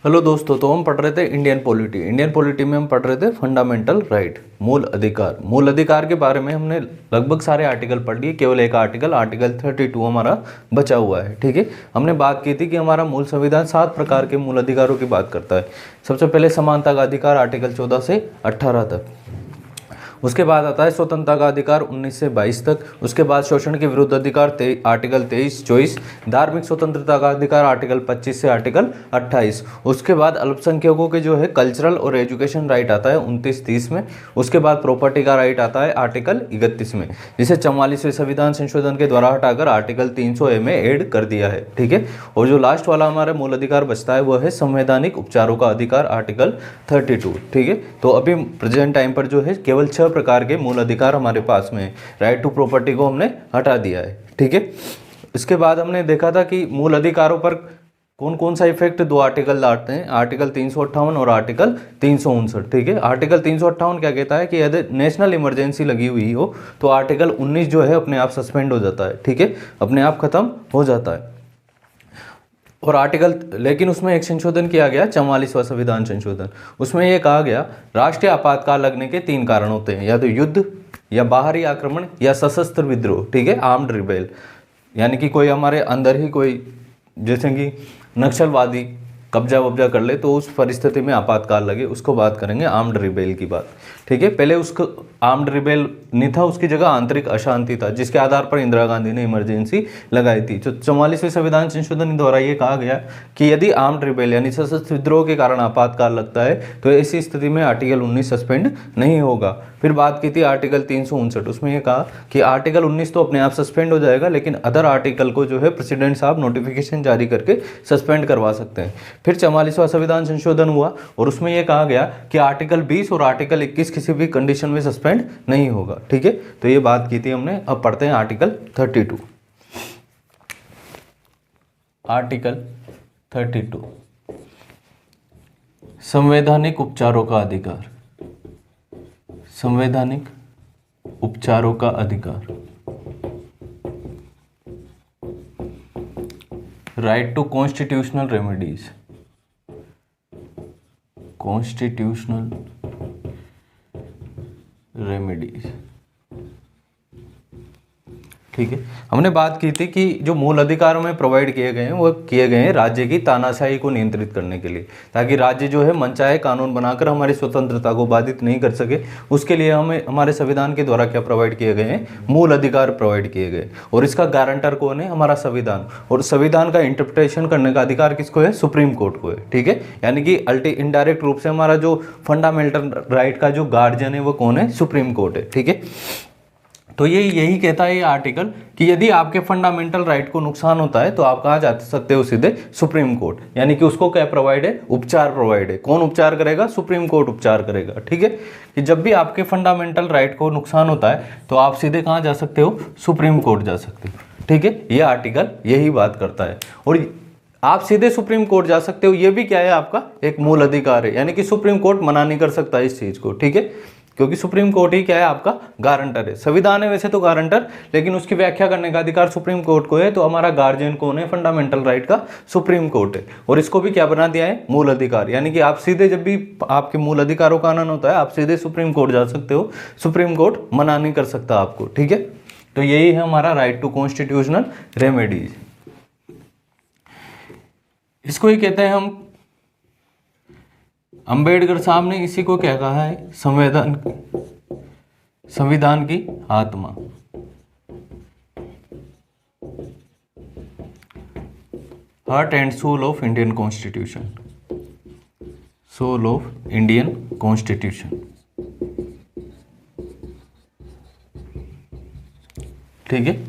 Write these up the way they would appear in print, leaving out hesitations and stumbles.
Hello दोस्तों, तो हम पढ़ रहे थे इंडियन पॉलिटी में हम पढ़ रहे थे फंडामेंटल राइट, मूल अधिकार के बारे में हमने लगभग सारे आर्टिकल पढ़ लिए। केवल एक आर्टिकल 32 हमारा बचा हुआ है। ठीक है, हमने बात की थी कि हमारा मूल संविधान 7 प्रकार के मूल अधिकारों की बात करता है। सबसे पहले समानता का अधिकार आर्टिकल 14 से 18 तक। उसके बाद आता है स्वतंत्रता का अधिकार 19 से 22 तक। उसके बाद शोषण के विरुद्ध अधिकार आर्टिकल 23, 24। धार्मिक स्वतंत्रता का अधिकार आर्टिकल 25 से आर्टिकल 28। उसके बाद अल्पसंख्यकों के जो है कल्चरल और एजुकेशन राइट आता है 29, 30 में। उसके बाद प्रॉपर्टी का राइट आता है आर्टिकल 31 में, जिसे 44वें संविधान संशोधन के द्वारा हटाकर आर्टिकल 300A में ऐड कर दिया है। ठीक है, और जो लास्ट वाला हमारा मूल अधिकार बचता है वो है संवैधानिक उपचारों का अधिकार आर्टिकल 32। ठीक है, तो अभी प्रेजेंट टाइम पर जो है केवल 6 प्रकार के मूल अधिकार हमारे पास में है। राइट टू प्रॉपर्टी को हमने हटा दिया है। ठीक है, इसके बाद हमने देखा था कि मूल अधिकारों पर कौन कौन सा इफेक्ट 2 आर्टिकल लाते हैं, आर्टिकल 358 और आर्टिकल 359। ठीक है, आर्टिकल 358 क्या कहता है कि यदि नेशनल इमरजेंसी लगी हुई हो तो आर्टिकल 19 जो है अपने आप सस्पेंड हो जाता है। ठीक है, अपने आप खत्म हो जाता है। और आर्टिकल, लेकिन उसमें एक संशोधन किया गया 44वां संविधान संशोधन। उसमें यह कहा गया राष्ट्रीय आपातकाल लगने के 3 कारण होते हैं, या तो युद्ध, या बाहरी आक्रमण, या सशस्त्र विद्रोह। ठीक है, आर्म्ड रिबेल, यानी कि कोई हमारे अंदर ही कोई जैसे कि नक्सलवादी कब्जा वब्जा कर ले तो उस परिस्थिति में आपातकाल लगे, उसको बात करेंगे आर्म्ड रिबेल की बात। ठीक है, पहले उसको आर्म्ड रिबेल नहीं था, उसकी जगह आंतरिक अशांति था, जिसके आधार पर इंदिरा गांधी ने इमरजेंसी लगाई थी। तो 44वें संविधान संशोधन द्वारा ये कहा गया कि यदि आर्म्ड रिबेल यानी सशस्त्र विद्रोह के कारण आपातकाल लगता है तो ऐसी स्थिति में आर्टिकल 19 सस्पेंड नहीं होगा। फिर बात की थी आर्टिकल 359, उसमें यह कहा कि आर्टिकल 19 तो अपने आप सस्पेंड हो जाएगा, लेकिन अदर आर्टिकल को जो है प्रेसिडेंट साहब नोटिफिकेशन जारी करके सस्पेंड करवा सकते हैं। फिर 44वां संविधान संशोधन हुआ और उसमें यह कहा गया कि आर्टिकल 20 और आर्टिकल 21 किसी भी कंडीशन में सस्पेंड नहीं होगा। ठीक है, तो ये बात की थी हमने। अब पढ़ते हैं आर्टिकल 32। आर्टिकल 32 संवैधानिक उपचारों का अधिकार। संवैधानिक उपचारों का अधिकार, right to constitutional remedies. Constitutional remedies. ठीक है, हमने बात की थी कि जो मूल अधिकारों में प्रोवाइड किए गए हैं वो किए गए हैं राज्य की तानाशाही को नियंत्रित करने के लिए, ताकि राज्य जो है मनचाहे कानून बनाकर हमारी स्वतंत्रता को बाधित नहीं कर सके। उसके लिए हमें हमारे संविधान के द्वारा क्या प्रोवाइड किए गए हैं, मूल अधिकार प्रोवाइड किए गए। और इसका गारंटर कौन है, हमारा संविधान। और संविधान का इंटरप्रिटेशन करने का अधिकार किसको है, सुप्रीम कोर्ट को है। ठीक है, यानी कि इनडायरेक्ट रूप से हमारा जो फंडामेंटल राइट का जो गार्जियन है वो कौन है, सुप्रीम कोर्ट है। ठीक है, तो ये यही कहता है ये आर्टिकल कि यदि आपके फंडामेंटल राइट को नुकसान होता है तो आप कहाँ जा सकते हो, सीधे सुप्रीम कोर्ट। यानी कि उसको क्या प्रोवाइड है, उपचार प्रोवाइड है। कौन उपचार करेगा, सुप्रीम कोर्ट उपचार करेगा। ठीक है, कि जब भी आपके फंडामेंटल राइट को नुकसान होता है तो आप सीधे कहाँ जा सकते हो, सुप्रीम कोर्ट जा सकते हो। ठीक है, ये आर्टिकल यही बात करता है। और आप सीधे सुप्रीम कोर्ट जा सकते हो, ये भी क्या है, आपका एक मूल अधिकार है। यानी कि सुप्रीम कोर्ट मना नहीं कर सकता इस चीज को। ठीक है, क्योंकि सुप्रीम कोर्ट ही क्या है, आपका गारंटर है। संविधान है वैसे तो गारंटर, लेकिन उसकी व्याख्या करने का अधिकार सुप्रीम कोर्ट को है। तो हमारा गार्जियन कौन है फंडामेंटल राइट का, सुप्रीम कोर्ट है। और इसको भी क्या बना दिया है, मूल अधिकार। यानी कि आप सीधे जब भी आपके मूल अधिकारों का हनन होता है आप सीधे सुप्रीम कोर्ट जा सकते हो, सुप्रीम कोर्ट मना नहीं कर सकता आपको। ठीक है, तो यही है हमारा राइट टू कॉन्स्टिट्यूशनल रेमेडीज। इसको ही कहते हैं हम, अंबेडकर साहब ने इसी को क्या कहा है, संविधान की आत्मा। Heart and soul of Indian constitution. Soul of Indian constitution. ठीक है,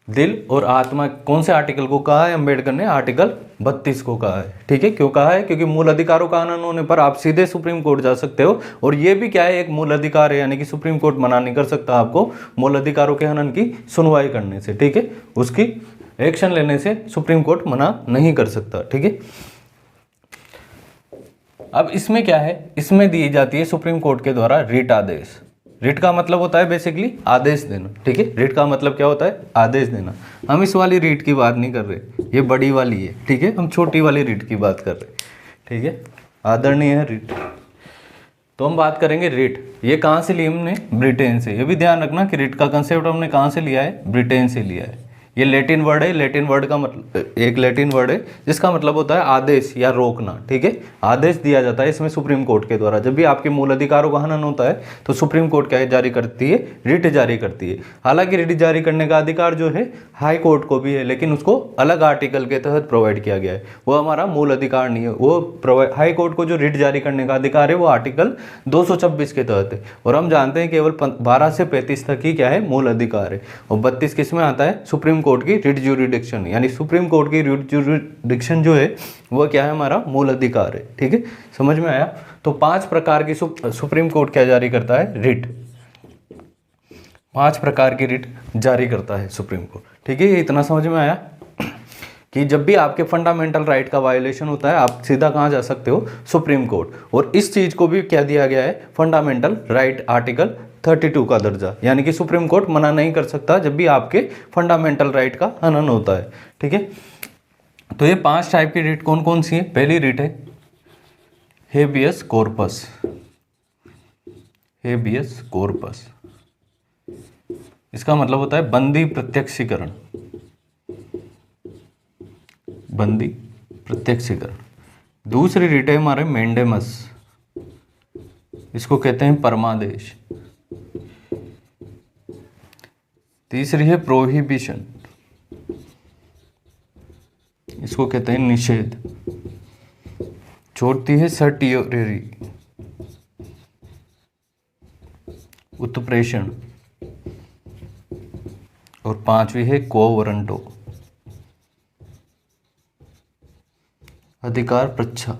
दिल और आत्मा कौन से आर्टिकल को कहा है अंबेडकर ने, आर्टिकल 32 को कहा है। ठीक है, क्यों कहा है, क्योंकि मूल अधिकारों का हनन होने पर आप सीधे सुप्रीम कोर्ट जा सकते हो। और ये भी क्या है, एक मूल अधिकार है, यानी कि सुप्रीम कोर्ट मना नहीं कर सकता आपको मूल अधिकारों के हनन की सुनवाई करने से। ठीक है, उसकी एक्शन लेने से सुप्रीम कोर्ट मना नहीं कर सकता। ठीक है, अब इसमें क्या है, इसमें दी जाती है सुप्रीम कोर्ट के द्वारा रिट आदेश। रिट का मतलब होता है बेसिकली आदेश देना, ठीक है। रिट का मतलब क्या होता है? आदेश देना। हम इस वाली रिट की बात नहीं कर रहे, ये बड़ी वाली है, ठीक है। हम छोटी वाली रिट की बात कर रहे, ठीक है। आदरणीय है रिट। तो हम बात करेंगे रिट। ये कहाँ से ली हमने? ब्रिटेन से। ये भी ध्यान रखना कि रिट का कंसेप्ट हमने कहाँ से लिया है? ब्रिटेन से लिया है। ये लैटिन वर्ड है। लैटिन वर्ड का मतलब, एक लैटिन वर्ड है जिसका मतलब होता है आदेश या रोकना, ठीक है। आदेश दिया जाता है इसमें सुप्रीम कोर्ट के द्वारा। जब भी आपके मूल अधिकारों का हनन होता है तो सुप्रीम कोर्ट क्या जारी करती है? रिट जारी करती है। हालांकि रिट जारी करने का अधिकार जो है हाई कोर्ट को भी है, लेकिन उसको अलग आर्टिकल के तहत प्रोवाइड किया गया है। वो हमारा मूल अधिकार नहीं है। वो हाई कोर्ट को जो रिट जारी करने का अधिकार है वो आर्टिकल 226 के तहत है। और हम जानते हैं केवल 12 से 35 तक ही क्या है? मूल अधिकार है। और 32 किस में आता है? सुप्रीम कोर्ट की रिट ज्यूरिडिक्शन, यानी सुप्रीम कोर्ट की रिट ज्यूरिडिक्शन जो है वो क्या है? हमारा मूल अधिकार है, ठीक है। समझ में आया? तो 5 प्रकार की सुप्रीम कोर्ट क्या जारी करता है? रिट। 5 प्रकार की रिट जारी करता है सुप्रीम कोर्ट, ठीक है। ये इतना समझ में आया कि जब भी आपके फंडामेंटल राइट का वायलेशन होता है आप सीधा कहाँ जा सकते हो? Supreme court. और इस चीज को भी क्या दिया गया है? फंडामेंटल राइट आर्टिकल 32 का दर्जा, यानी कि सुप्रीम कोर्ट मना नहीं कर सकता जब भी आपके फंडामेंटल राइट का हनन होता है, ठीक है। तो ये 5 टाइप की रिट कौन कौन सी है? पहली रिट है हेबियस कॉर्पस। हेबियस कॉर्पस इसका मतलब होता है बंदी प्रत्यक्षीकरण। बंदी प्रत्यक्षीकरण। दूसरी रिट है हमारे मेंडेमस, इसको कहते हैं परमादेश। तीसरी है प्रोहिबिशन, इसको कहते हैं निषेध। चौथी है सर्टियोरेरी, उत्प्रेषण। और 5वीं है कोवरंटो, अधिकार प्रच्छा,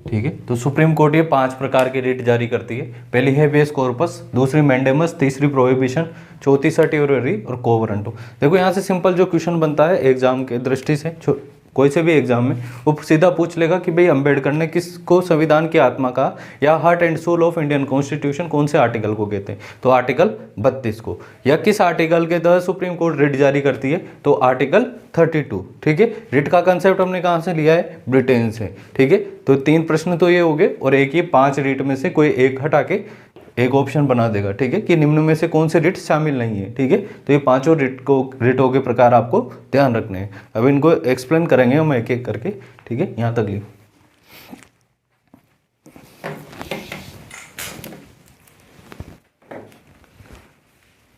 ठीक है। तो सुप्रीम कोर्ट ये 5 प्रकार की रिट जारी करती है। पहली है हेबियस कॉर्पस, दूसरी मेंडेमस, तीसरी प्रोहिबिशन, चौथी सर्टियोरेरी और कोवरंटो। देखो यहाँ से सिंपल जो क्वेश्चन बनता है एग्जाम के दृष्टि से, कोई से भी एग्जाम में वो सीधा पूछ लेगा कि भाई अंबेडकर ने किसको संविधान की आत्मा कहा या heart and soul of Indian constitution कौन से आर्टिकल को कहते हैं? तो आर्टिकल 32 को। या किस आर्टिकल के तहत सुप्रीम कोर्ट रिट जारी करती है? तो आर्टिकल 32, ठीक है। रिट का कंसेप्ट हमने कहाँ से लिया है? ब्रिटेन से, ठीक है। तो 3 प्रश्न तो ये हो गए और एक ये 5 रिट में से कोई एक हटा के एक ऑप्शन बना देगा, ठीक है, कि निम्न में से कौन से रिट शामिल नहीं है, ठीक है। तो ये 5 रिटों के प्रकार आपको ध्यान रखने हैं। अब इनको एक्सप्लेन करेंगे हम एक एक करके, ठीक है। यहाँ तक ली,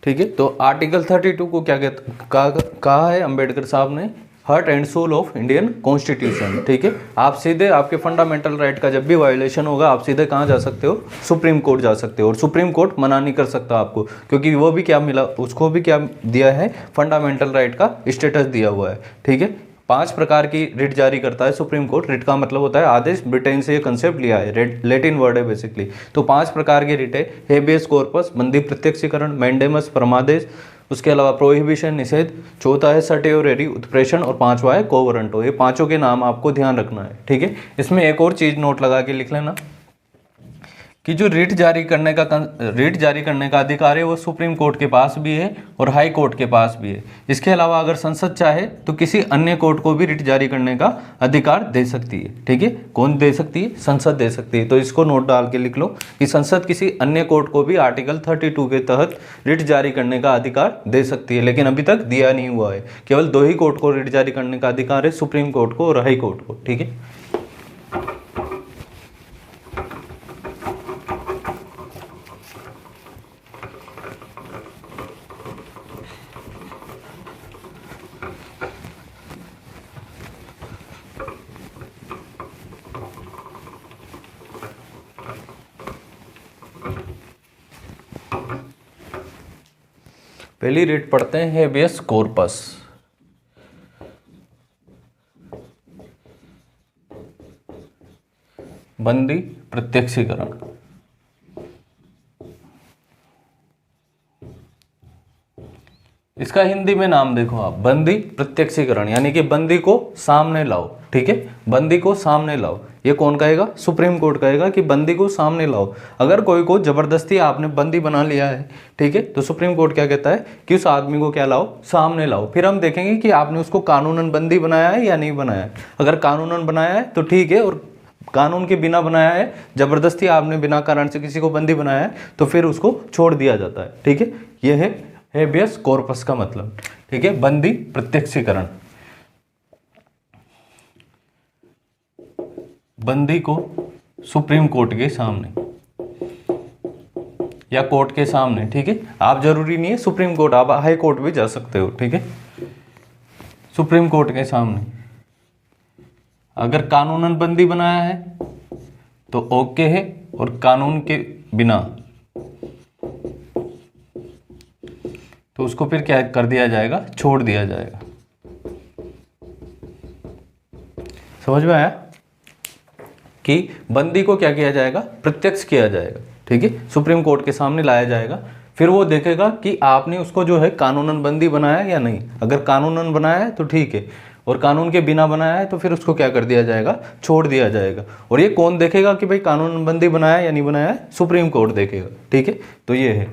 ठीक है। तो आर्टिकल 32 को क्या कहा है अंबेडकर साहब ने? Heart and soul of Indian constitution, ठीक है। आप सीधे आपके फंडामेंटल राइट का जब भी वायोलेशन होगा आप सीधे कहाँ जा सकते हो? सुप्रीम कोर्ट जा सकते हो। और सुप्रीम कोर्ट मना नहीं कर सकता आपको, क्योंकि वो भी क्या मिला उसको? भी क्या दिया है? फंडामेंटल राइट का स्टेटस दिया हुआ है, ठीक है। 5 प्रकार की रिट जारी करता है सुप्रीम कोर्ट। रिट का मतलब होता है आदेश। ब्रिटेन से ये कंसेप्ट लिया है, लैटिन वर्ड है बेसिकली। तो 5 प्रकार की रिट है हेबियस कॉर्पस, बंदी प्रत्यक्षीकरण, मेंडेमस परमादेश, उसके अलावा प्रोहिबिशन निषेध, चौथा है सर्टियोरेरी उत्प्रेषण और 5वां है कोवरंटो। ये 5 के नाम आपको ध्यान रखना है, ठीक है। इसमें एक और चीज नोट लगा के लिख लेना कि जो रिट जारी करने का अधिकार है वो सुप्रीम कोर्ट के पास भी है और हाई कोर्ट के पास भी है। इसके अलावा अगर संसद चाहे तो किसी अन्य कोर्ट को भी रिट जारी करने का अधिकार दे सकती है, ठीक है। कौन दे सकती है? संसद दे सकती है। तो इसको नोट डाल के लिख लो कि संसद किसी अन्य कोर्ट को भी आर्टिकल 32 के तहत रिट जारी करने का अधिकार दे सकती है, लेकिन अभी तक दिया नहीं हुआ है। केवल 2 ही कोर्ट को रिट जारी करने का अधिकार है, सुप्रीम कोर्ट को और हाई कोर्ट को, ठीक है। पहली रिट पढ़ते हैं हेबियस कॉर्पस। बंदी प्रत्यक्षीकरण। इसका हिंदी में नाम देखो आप, बंदी प्रत्यक्षीकरण, यानी कि बंदी को सामने लाओ, ठीक ठीक है, बंदी को सामने लाओ। ये कौन कहेगा? सुप्रीम कोर्ट कहेगा कि बंदी को सामने लाओ। अगर कोई को जबरदस्ती आपने बंदी बना लिया है, ठीक है, तो सुप्रीम कोर्ट क्या कहता है कि उस आदमी को क्या लाओ? सामने लाओ। फिर हम देखेंगे कि आपने उसको कानूनन बंदी बनाया है या नहीं बनाया है। अगर कानूनन बनाया है तो ठीक है, और कानून के बिना बनाया है, जबरदस्ती आपने बिना कारण से किसी को बंदी बनाया है, तो फिर उसको छोड़ दिया जाता है। ठीक है, ये है हेबियस कॉर्पस का मतलब। ठीक है, बंदी प्रत्यक्षीकरण। बंदी को सुप्रीम कोर्ट के सामने या कोर्ट के सामने, ठीक है, आप जरूरी नहीं है सुप्रीम कोर्ट, आप हाई कोर्ट भी जा सकते हो। ठीक है, सुप्रीम कोर्ट के सामने अगर कानूनन बंदी बनाया है तो ओके है, और कानून के बिना तो उसको फिर क्या कर दिया जाएगा? छोड़ दिया जाएगा। समझ में आया कि बंदी को क्या किया जाएगा? प्रत्यक्ष किया जाएगा। ठीक है, सुप्रीम कोर्ट के सामने लाया जाएगा, फिर वो देखेगा कि आपने उसको जो है कानूनन बंदी बनाया या नहीं। अगर कानूनन बनाया है तो ठीक है, और कानून के बिना बनाया है तो फिर उसको क्या कर दिया जाएगा? छोड़ दिया जाएगा। और ये कौन देखेगा कि भाई कानूनन बंदी बनाया या नहीं बनाया है? सुप्रीम कोर्ट देखेगा। ठीक है, तो ये है।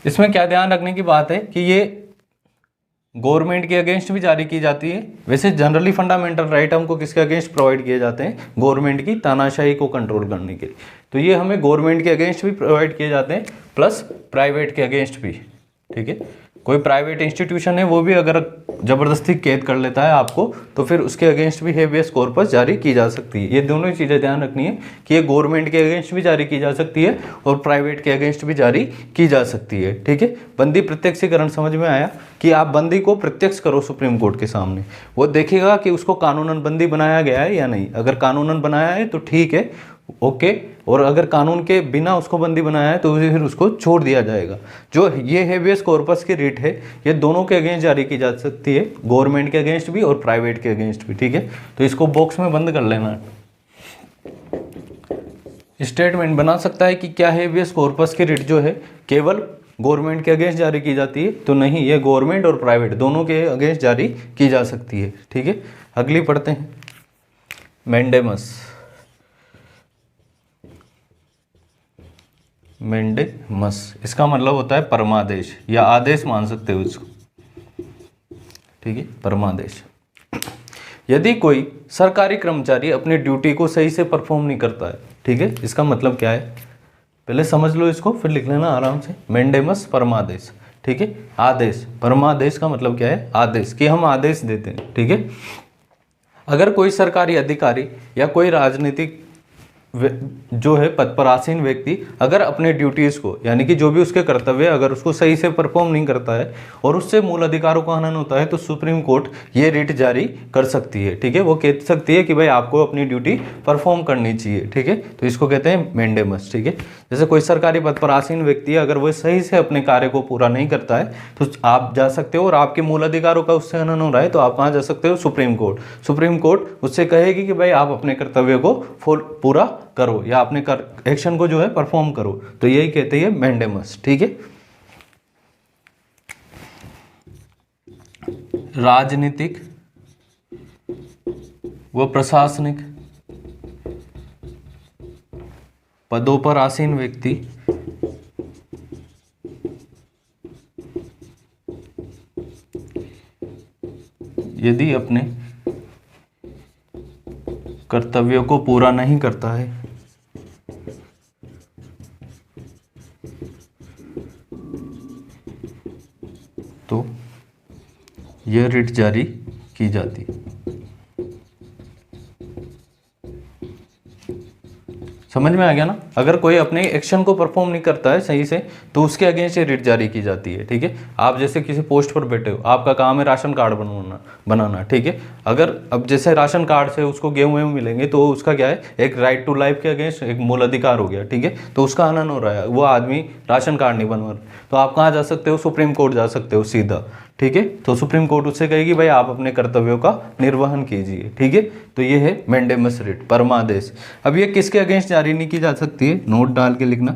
इसमें क्या ध्यान रखने की बात है कि ये गवर्नमेंट के अगेंस्ट भी जारी की जाती है। वैसे जनरली फंडामेंटल राइट हमको किसके अगेंस्ट प्रोवाइड किए जाते हैं? गवर्नमेंट की तानाशाही को कंट्रोल करने के लिए। तो ये हमें गवर्नमेंट के अगेंस्ट भी प्रोवाइड किए जाते हैं, प्लस प्राइवेट के अगेंस्ट भी। ठीक है, कोई प्राइवेट इंस्टीट्यूशन है वो भी अगर जबरदस्ती कैद कर लेता है आपको, तो फिर उसके अगेंस्ट भी हेबियस कॉर्पस जारी की जा सकती है। ये दोनों ही चीज़ें ध्यान रखनी है कि ये गवर्नमेंट के अगेंस्ट भी जारी की जा सकती है और प्राइवेट के अगेंस्ट भी जारी की जा सकती है। ठीक है, बंदी प्रत्यक्षीकरण समझ में आया कि आप बंदी को प्रत्यक्ष करो सुप्रीम कोर्ट के सामने, वो देखेगा कि उसको कानूनन बंदी बनाया गया है या नहीं। अगर कानूनन बनाया है तो ठीक है, ओके, और अगर कानून के बिना उसको बंदी बनाया है तो फिर उसको छोड़ दिया जाएगा। जो ये हेबियस कॉर्पस की रिट है, ये दोनों के अगेंस्ट जारी की जा सकती है, गवर्नमेंट के अगेंस्ट भी और प्राइवेट के अगेंस्ट भी। ठीक है, तो इसको बॉक्स में बंद कर लेना। स्टेटमेंट बना सकता है कि क्या हेबियस कॉर्पस की रिट जो है केवल गवर्नमेंट के अगेंस्ट जारी की जाती है? तो नहीं, ये गवर्नमेंट और प्राइवेट दोनों के अगेंस्ट जारी की जा सकती है। ठीक है, अगली पढ़ते हैं, मैंडेमस। मैंडेमस इसका मतलब होता है परमादेश, या आदेश मान सकते हो इसको। ठीक है, परमादेश। यदि कोई सरकारी कर्मचारी अपनी ड्यूटी को सही से परफॉर्म नहीं करता है, ठीक है, इसका मतलब क्या है? पहले समझ लो इसको, फिर लिख लेना आराम से। मैंडेमस परमादेश। ठीक है, आदेश। परमादेश का मतलब क्या है? आदेश, कि हम आदेश देते हैं। ठीक है, अगर कोई सरकारी अधिकारी या कोई राजनीतिक जो है पद पर आसीन व्यक्ति अगर अपने ड्यूटीज़ को, यानी कि जो भी उसके कर्तव्य अगर उसको सही से परफॉर्म नहीं करता है और उससे मूल अधिकारों का हनन होता है, तो सुप्रीम कोर्ट ये रिट जारी कर सकती है। ठीक है, वो कह सकती है कि भाई आपको अपनी ड्यूटी परफॉर्म करनी चाहिए। ठीक है, तो इसको कहते हैं मैंडेमस। ठीक है, जैसे कोई सरकारी पद पर आसीन व्यक्ति अगर वो सही से अपने कार्य को पूरा नहीं करता है तो आप जा सकते हो, और आपके मूल अधिकारों का उससे हनन हो रहा है तो आप कहाँ जा सकते हो? Supreme court. सुप्रीम कोर्ट उससे कहेगी कि भाई आप अपने कर्तव्य को पूरा करो, या अपने एक्शन को जो है परफॉर्म करो। तो यही कहते हैं मैंडेमस। ठीक है, राजनीतिक व प्रशासनिक पदों पर आसीन व्यक्ति यदि अपने कर्तव्यों को पूरा नहीं करता है तो यह रिट जारी की जाती है। समझ में आ गया ना? अगर कोई अपने एक्शन को परफॉर्म नहीं करता है सही से तो उसके अगेंस्ट ये रिट जारी की जाती है। ठीक है, आप जैसे किसी पोस्ट पर बैठे हो, आपका काम है राशन कार्ड बनाना। ठीक है, अगर अब जैसे राशन कार्ड से उसको गेहूं वेहूं मिलेंगे तो उसका क्या है? एक राइट टू लाइफ के अगेंस्ट एक मूल अधिकार हो गया। ठीक है, तो उसका हनन हो रहा है, वो आदमी राशन कार्ड नहीं बनवा रहा, तो आप कहाँ जा सकते हो? सुप्रीम कोर्ट जा सकते हो सीधा। ठीक है, तो सुप्रीम कोर्ट उससे कहेगी भाई आप अपने कर्तव्यों का निर्वहन कीजिए। ठीक है, तो ये है मैंडेमस रिट, परमादेश। अब ये किसके अगेंस्ट जारी नहीं की जा सकती है? नोट डाल के लिखना।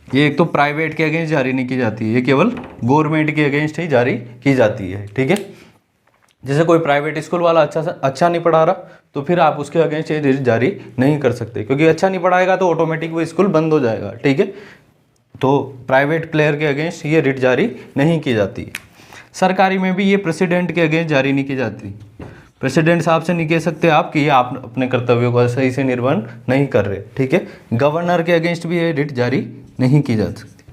ये एक तो प्राइवेट के अगेंस्ट जारी नहीं की जाती है, ये केवल गवर्नमेंट के अगेंस्ट ही जारी की जाती है। ठीक है, जैसे कोई प्राइवेट स्कूल वाला अच्छा नहीं पढ़ा रहा, तो फिर आप उसके अगेंस्ट ये रिट जारी नहीं कर सकते, क्योंकि अच्छा नहीं पढ़ाएगा तो ऑटोमेटिक वो स्कूल बंद हो जाएगा। ठीक है, तो प्राइवेट प्लेयर के अगेंस्ट ये रिट जारी नहीं की जाती। सरकारी में भी ये प्रेसिडेंट के अगेंस्ट जारी नहीं की जाती। प्रेसिडेंट साहब से नहीं कह सकते आप कि ये आप अपने कर्तव्यों का सही से निर्वहन नहीं कर रहे। ठीक है, गवर्नर के अगेंस्ट भी ये रिट जारी नहीं की जा सकती।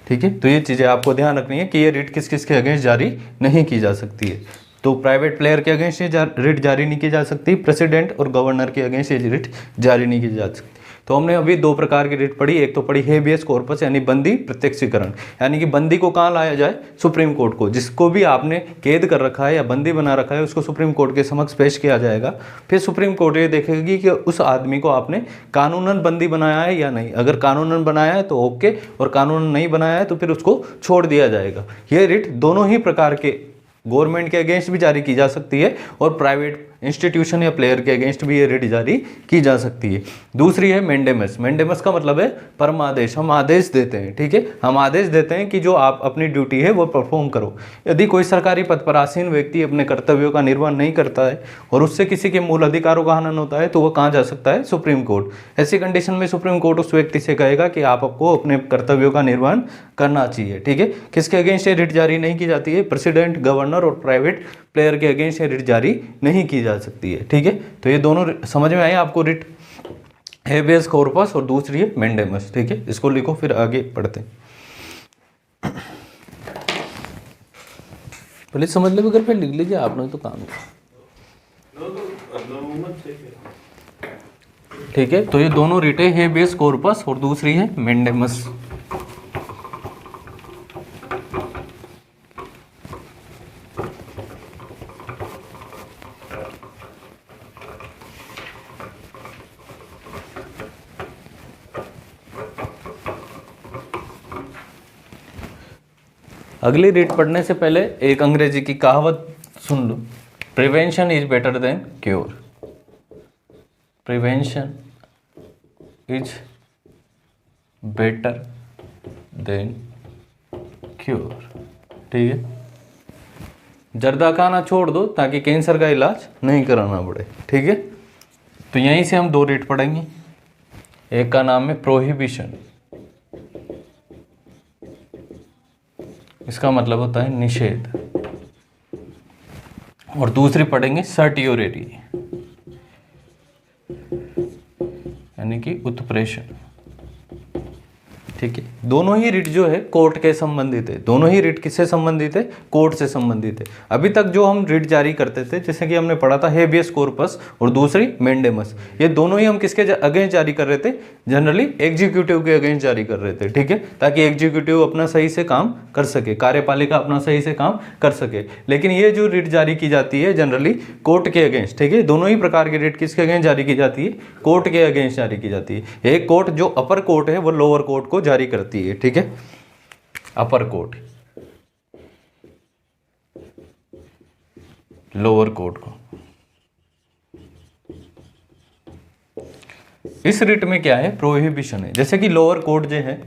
ठीक है, तो ये चीज़ें आपको ध्यान रखनी है कि ये रिट किस किस के अगेंस्ट जारी नहीं की जा सकती है। तो प्राइवेट प्लेयर के अगेंस्ट ये रिट जारी नहीं की जा सकती, प्रेसिडेंट और गवर्नर के अगेंस्ट ये रिट जारी नहीं की जा सकती। तो हमने अभी दो प्रकार की रिट पढ़ी, एक तो पढ़ी हेबियस कॉर्पस यानी बंदी प्रत्यक्षीकरण, यानी कि बंदी को कहाँ लाया जाए, सुप्रीम कोर्ट को। जिसको भी आपने कैद कर रखा है या बंदी बना रखा है उसको सुप्रीम कोर्ट के समक्ष पेश किया जाएगा। फिर सुप्रीम कोर्ट ये देखेगी कि उस आदमी को आपने कानूनन बंदी बनाया है या नहीं। अगर कानूनन बनाया है तो ओके, और कानूनन नहीं बनाया है तो फिर उसको छोड़ दिया जाएगा। ये रिट दोनों ही प्रकार के गवर्नमेंट के अगेंस्ट भी जारी की जा सकती है और प्राइवेट इंस्टीट्यूशन या प्लेयर के अगेंस्ट भी ये रिट जारी की जा सकती है। दूसरी है मेंडेमस। मेंडेमस का मतलब है परमादेश, हम आदेश देते हैं। ठीक है, हम आदेश देते हैं कि जो आप अपनी ड्यूटी है वो परफॉर्म करो। यदि कोई सरकारी पद पर आसीन व्यक्ति अपने कर्तव्यों का निर्वहन नहीं करता है और उससे किसी के मूल अधिकारों का हनन होता है तो वह कहाँ जा सकता है, सुप्रीम कोर्ट। ऐसी कंडीशन में सुप्रीम कोर्ट उस व्यक्ति से कहेगा कि आपको अपने कर्तव्यों का निर्वहन करना चाहिए। ठीक है, किसके अगेंस्ट ये रिट जारी नहीं की जाती है, प्रेसिडेंट, गवर्नर और प्राइवेट प्लेयर के अगेंस्ट ये रिट जारी नहीं की जा सकती है। ठीक है, तो ये दोनों समझ में आए आपको, रिट हेबियस कॉर्पस और दूसरी है मेंडेमस। ठीक है, इसको लिखो फिर आगे पढ़ते हैं। पहले समझ लो, घर पे लिख लीजिए आपने तो काम। ठीक है, तो ये दोनों रिट है हेबियस कॉर्पस और दूसरी है मेंडेमस। अगली रिट पढ़ने से पहले एक अंग्रेजी की कहावत सुन लो, prevention is better than cure. Prevention is better than cure. ठीक है, जर्दा खाना छोड़ दो ताकि कैंसर का इलाज नहीं कराना पड़े। ठीक है, तो यहीं से हम दो रिट पढ़ेंगे। एक का नाम है प्रोहिबिशन, इसका मतलब होता है निषेध, और दूसरी पढ़ेंगे सर्टियोरिटी यानी कि उत्प्रेषण। ठीक है, दोनों ही रिट जो है कोर्ट के संबंधित है। दोनों ही रिट किससे संबंधित है, कोर्ट से संबंधित है। अभी तक जो हम रिट जारी करते थे, जैसे कि हमने पढ़ा था हेबियस कॉर्पस और दूसरी मेंडेमस, ये दोनों ही हम किसके अगेंस्ट जारी कर रहे थे, जनरली एग्जीक्यूटिव के अगेंस्ट जारी कर रहे थे। ठीक है, ताकि एग्जीक्यूटिव अपना सही से काम कर सके, कार्यपालिका अपना सही से काम कर सके। लेकिन ये जो रिट जारी की जाती है जनरली कोर्ट के अगेंस्ट। ठीक है, दोनों ही प्रकार की रिट किसके अगेंस्ट जारी की जाती है, कोर्ट के अगेंस्ट जारी की जाती है। एक कोर्ट जो अपर कोर्ट है वो लोअर कोर्ट को जारी करती है। ठीक है, अपर कोर्ट लोअर कोर्ट को। इस रिट में क्या है, प्रोहिबिशन है। जैसे कि लोअर कोर्ट जो है,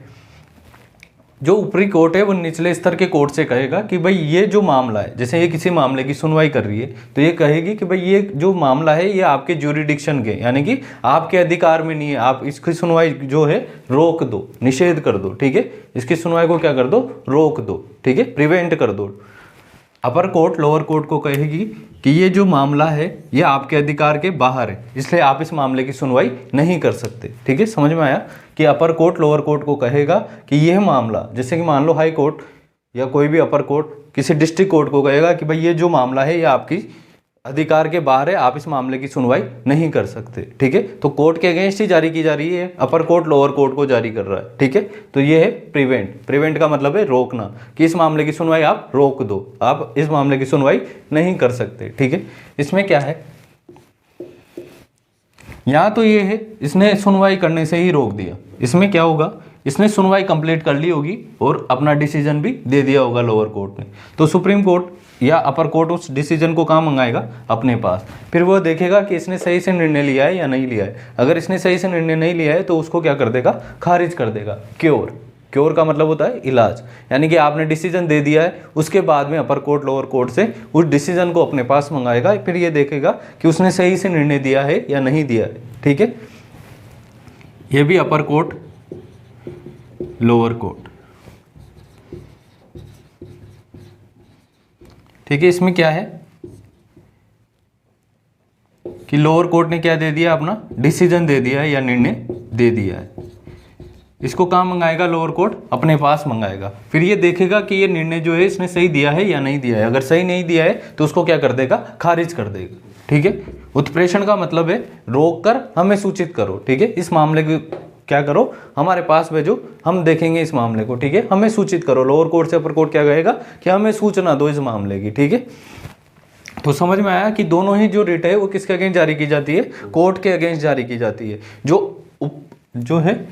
जो ऊपरी कोर्ट है वो निचले स्तर के कोर्ट से कहेगा कि भाई ये जो मामला है, जैसे ये किसी मामले की सुनवाई कर रही है तो ये कहेगी कि भाई ये जो मामला है ये आपके ज्यूरिडिक्शन के यानी कि आपके अधिकार में नहीं है, आप इसकी सुनवाई जो है रोक दो, निषेध कर दो। ठीक है, इसकी सुनवाई को क्या कर दो, रोक दो। ठीक है, प्रिवेंट कर दो। अपर कोर्ट लोअर कोर्ट को कहेगी कि ये जो मामला है ये आपके अधिकार के बाहर है, इसलिए आप इस मामले की सुनवाई नहीं कर सकते। ठीक है, समझ में आया कि अपर कोर्ट लोअर कोर्ट को कहेगा कि यह मामला, जैसे कि मान लो हाई कोर्ट या कोई भी अपर कोर्ट किसी डिस्ट्रिक्ट कोर्ट को कहेगा कि भाई ये जो मामला है ये आपकी अधिकार के बाहर है, आप इस मामले की सुनवाई नहीं कर सकते। ठीक है, तो कोर्ट के अगेंस्ट ही जारी की जा रही है, अपर कोर्ट लोअर कोर्ट को जारी कर रहा है। ठीक है, तो ये है प्रिवेंट। प्रिवेंट का मतलब है रोकना, कि इस मामले की सुनवाई आप रोक दो, आप इस मामले की सुनवाई नहीं कर सकते। ठीक है, इसमें क्या है, यहाँ तो ये है इसने सुनवाई करने से ही रोक दिया, इसमें क्या होगा, इसने सुनवाई कंप्लीट कर ली होगी और अपना डिसीजन भी दे दिया होगा लोअर कोर्ट ने, तो सुप्रीम कोर्ट या अपर कोर्ट उस डिसीजन को कहाँ मंगाएगा, अपने पास। फिर वो देखेगा कि इसने सही से निर्णय लिया है या नहीं लिया है। अगर इसने सही से निर्णय नहीं लिया है तो उसको क्या कर देगा, खारिज कर देगा, क्योर क्योर का मतलब होता है इलाज, यानी कि आपने डिसीजन दे दिया है, उसके बाद में अपर कोर्ट लोअर कोर्ट से उस डिसीजन को अपने पास मंगाएगा, फिर ये देखेगा कि उसने सही से निर्णय दिया है या नहीं दिया है। ठीक है, ये भी अपर कोर्ट लोअर कोर्ट। ठीक है, इसमें क्या है कि लोअर कोर्ट ने क्या दे दिया, अपना डिसीजन दे दिया है या निर्णय दे दिया है, इसको कहाँ मंगाएगा, लोअर कोर्ट अपने पास मंगाएगा। फिर ये देखेगा कि ये निर्णय जो है इसने सही दिया है या नहीं दिया है। अगर सही नहीं दिया है तो उसको क्या कर देगा, खारिज कर देगा। ठीक है, उत्प्रेषण का मतलब है रोक कर हमें सूचित करो। ठीक है, इस मामले को क्या करो, हमारे पास भेजो, हम देखेंगे इस मामले को। ठीक है, हमें सूचित करो। लोअर कोर्ट से अपर कोर्ट क्या कहेगा कि हमें सूचना दो इस मामले की। ठीक है, तो समझ में आया कि दोनों ही जो रिट है वो किसके अगेंस्ट जारी की जाती है, कोर्ट के अगेंस्ट जारी की जाती है। जो है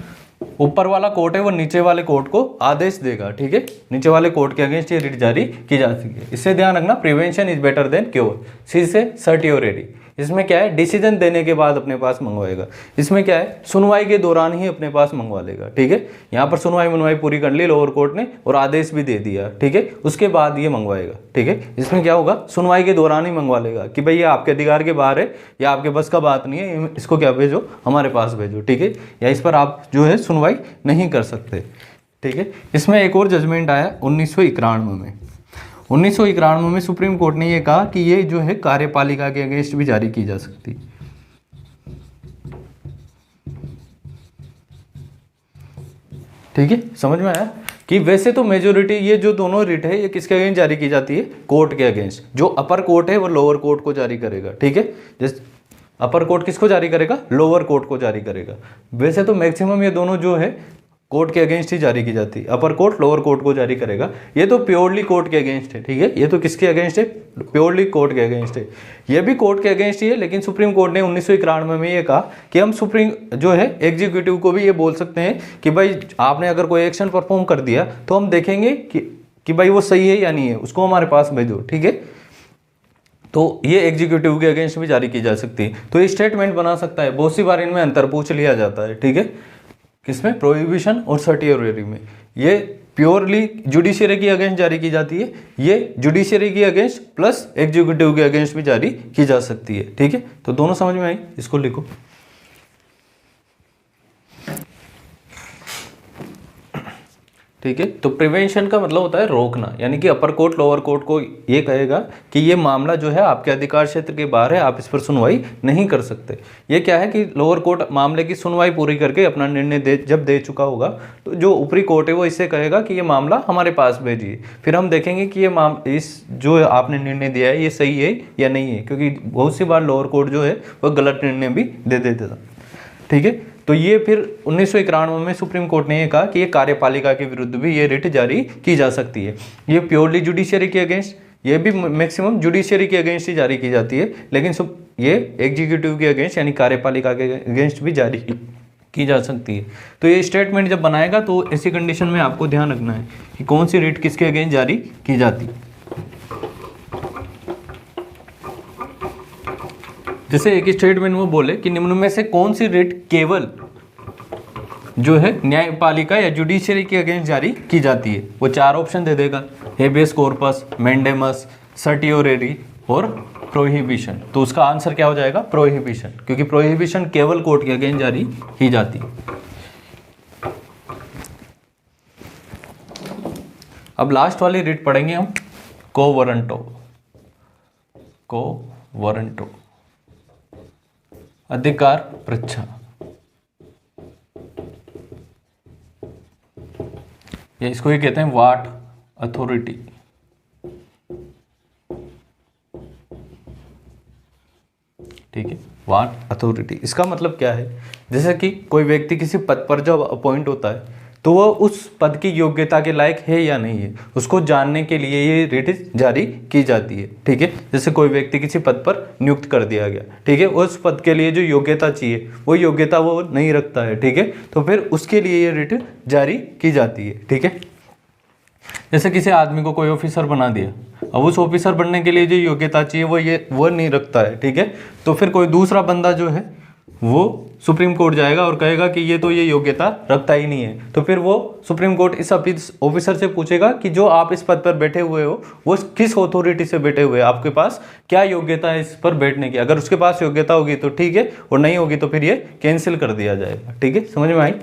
ऊपर वाला कोर्ट है वो नीचे वाले कोर्ट को आदेश देगा। ठीक है, नीचे वाले कोर्ट के अगेंस्ट ये रिट जारी की जा सकती है। इससे ध्यान रखना, prevention is better than cure. C से सर्टियोरेटी, इसमें क्या है, डिसीजन देने के बाद अपने पास मंगवाएगा। इसमें क्या है, सुनवाई के दौरान ही अपने पास मंगवा लेगा। ठीक है, यहाँ पर सुनवाई पूरी कर ली लोअर कोर्ट ने और आदेश भी दे दिया। ठीक है, उसके बाद ये मंगवाएगा। ठीक है, इसमें क्या होगा, सुनवाई के दौरान ही मंगवा लेगा कि भाई ये आपके अधिकार के बाहर है या आपके बस का बात नहीं है, इसको क्या भेजो, हमारे पास भेजो। ठीक है, या इस पर आप जो है सुनवाई नहीं कर सकते। ठीक है, इसमें एक और जजमेंट आया 1991 में। 1991 में सुप्रीम कोर्ट ने ये कहा कि ये जो है कार्यपालिका के अगेंस्ट भी जारी की जा सकती। ठीक है, समझ में आया कि वैसे तो मेजोरिटी ये जो दोनों रिट है ये किसके अगेंस्ट जारी की जाती है, कोर्ट के अगेंस्ट। जो अपर कोर्ट है वो लोअर कोर्ट को जारी करेगा। ठीक है, जैसे अपर कोर्ट किसको जारी करेगा, लोअर कोर्ट को जारी करेगा। वैसे तो मैक्सिमम ये दोनों जो है कोर्ट के अगेंस्ट ही जारी की जाती है, अपर कोर्ट लोअर कोर्ट को जारी करेगा। ये तो प्योरली कोर्ट के अगेंस्ट है। ठीक है, ये तो किसके अगेंस्ट है, प्योरली कोर्ट के अगेंस्ट है। ये भी कोर्ट के अगेंस्ट ही है, लेकिन सुप्रीम कोर्ट ने 1991 में ये कहा कि हम सुप्रीम जो है एग्जीक्यूटिव को भी ये बोल सकते हैं कि भाई आपने अगर कोई एक्शन परफॉर्म कर दिया तो हम देखेंगे कि भाई वो सही है या नहीं है, उसको हमारे पास भेजो। ठीक है, तो ये एग्जीक्यूटिव के अगेंस्ट भी जारी की जा सकती है। तो ये स्टेटमेंट बना सकता है, बहुत सी बार इनमें अंतर पूछ लिया जाता है। ठीक है, किसमें, प्रोहिबिशन और सर्टियोरेटी में। ये प्योरली जुडिशियरी के अगेंस्ट जारी की जाती है, ये जुडिशियरी के अगेंस्ट प्लस एग्जीक्यूटिव के अगेंस्ट भी जारी की जा सकती है। ठीक है, तो दोनों समझ में आई, इसको लिखो। ठीक है, तो प्रिवेंशन का मतलब होता है रोकना, यानी कि अपर कोर्ट लोअर कोर्ट को ये कहेगा कि ये मामला जो है आपके अधिकार क्षेत्र के बाहर है, आप इस पर सुनवाई नहीं कर सकते। ये क्या है कि लोअर कोर्ट मामले की सुनवाई पूरी करके अपना निर्णय जब दे चुका होगा तो जो ऊपरी कोर्ट है वो इससे कहेगा कि ये मामला हमारे पास भेजिए, फिर हम देखेंगे कि ये इस जो आपने निर्णय दिया है ये सही है या नहीं है, क्योंकि बहुत सी बार लोअर कोर्ट जो है वह गलत निर्णय भी दे देता था। ठीक है, तो ये फिर 1991 में सुप्रीम कोर्ट ने ये कहा कि ये कार्यपालिका के विरुद्ध भी ये रिट जारी की जा सकती है। ये प्योरली जुडिशियरी के अगेंस्ट, ये भी मैक्सिमम जुडिशियरी के अगेंस्ट ही जारी की जाती है, लेकिन ये एग्जीक्यूटिव के अगेंस्ट यानी कार्यपालिका के अगेंस्ट भी जारी की जा सकती है। तो ये स्टेटमेंट जब बनाएगा तो ऐसी कंडीशन में आपको ध्यान रखना है कि कौन सी रिट किसके अगेंस्ट जारी की जाती है। जैसे एक स्टेटमेंट में बोले कि निम्न में से कौन सी रिट केवल जो है न्यायपालिका या जुडिशियरी के अगेंस्ट जारी की जाती है, वो चार ऑप्शन दे देगा, हेबियस कॉर्पस, मैंडेमस, सर्टियोरेरी और प्रोहिबिशन। तो उसका आंसर क्या हो जाएगा, प्रोहिबिशन, क्योंकि प्रोहिबिशन केवल कोर्ट के अगेंस्ट जारी की जाती है। अब लास्ट वाली रिट पढ़ेंगे हम, को वरंटो अधिकार परीक्षा। या इसको ही कहते हैं वाट अथॉरिटी। ठीक है, वाट अथॉरिटी, इसका मतलब क्या है, जैसे कि कोई व्यक्ति किसी पद पर जब अपॉइंट होता है तो वह उस पद की योग्यता के लायक है या नहीं है, उसको जानने के लिए ये रिट जारी की जाती है। ठीक है, जैसे कोई व्यक्ति किसी पद पर नियुक्त कर दिया गया, ठीक है, उस पद के लिए जो योग्यता चाहिए वो योग्यता वो नहीं रखता है। ठीक है, तो फिर उसके लिए ये रिट जारी की जाती है। ठीक है, जैसे किसी आदमी को कोई ऑफिसर बना दिया, अब उस ऑफिसर बनने के लिए जो योग्यता चाहिए वो नहीं रखता है। ठीक है, तो फिर कोई दूसरा बंदा जो है वो सुप्रीम कोर्ट जाएगा और कहेगा कि ये तो ये योग्यता रखता ही नहीं है, तो फिर वो सुप्रीम कोर्ट इस ऑफिसर से पूछेगा कि जो आप इस पद पर बैठे हुए हो वो किस अथॉरिटी से बैठे हुए, आपके पास क्या योग्यता है इस पर बैठने की। अगर उसके पास योग्यता होगी तो ठीक है, और नहीं होगी तो फिर ये कैंसिल कर दिया जाएगा। ठीक है, समझ में आई।